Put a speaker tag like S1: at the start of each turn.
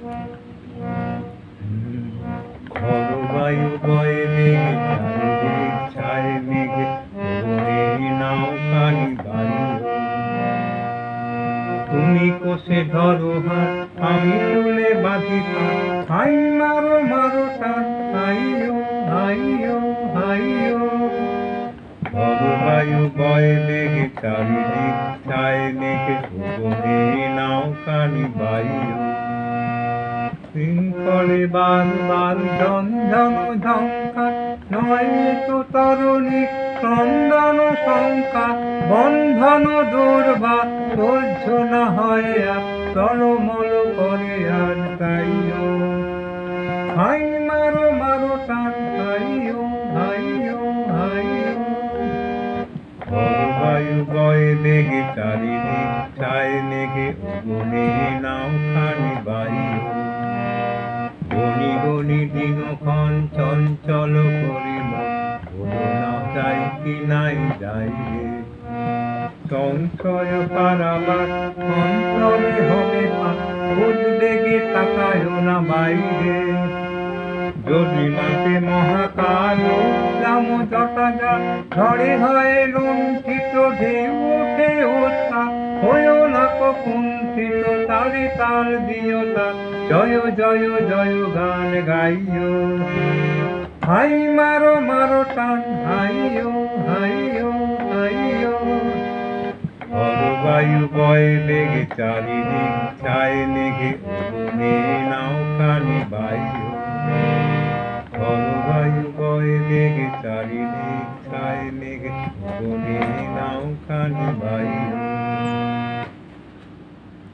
S1: খর বায়ু বয়ে মেঘে চারিদিক ছায় মেঘে ভরে নাও কানি বায়ু। তুমি কোষে ধরো হাত আমি তুলে বাঁধি তার, হাই মারো মারো টান হাইয়ো হাইয়ো হাইয়ো। খর বায়ু বয়ে মেঘে চারিদিক ছায় মেঘে ভরে নাও কানি বায়ু। শৃঙ্খলে বারবার ঝঞ্ঝন ঝঙ্কার, নয় তো তরুণী ক্রন্দন শঙ্কার। বন্ধন দুর্বার সহ্য না হয় আর, টলমল করে আর গাইও। হাই মারো মারো টান হাইয়ো হাইয়ো হাইয়ো। খর বায়ু বয়ে মেঘে চারিদিক ছায় মেঘে ওগনে নাও খানি বায়ু। গনি গনি দিনক্ষণ চঞ্চল করি মন, হলো না যাই কি নাই যাই রে। সংশয় পারাবার অন্তরে হবে পার, উদ্বেগে তাকায়ও না বাইরে। যদি মাঠে মহাকাল উঠলাম জটাজা, ঝড়ে হয় লুণ্ঠিত ঢেউ ওঠে উত্তাল। হয়েও না কুণ্ঠিত তালে তাল দিও তাল, জয় জয় জয় গান গাইও। হাই মারো মারো টান হাইয়ো হাইয়ো হাইয়ো। খর বায়ু বয়ে মেঘে চারিদিক ছায় মেঘে ওগনে নাও খানি বায়ু। খর বায়ু বয়ে মেঘে চারিদিক ছায় মেঘে ওগনে নাও খানি বায়ু।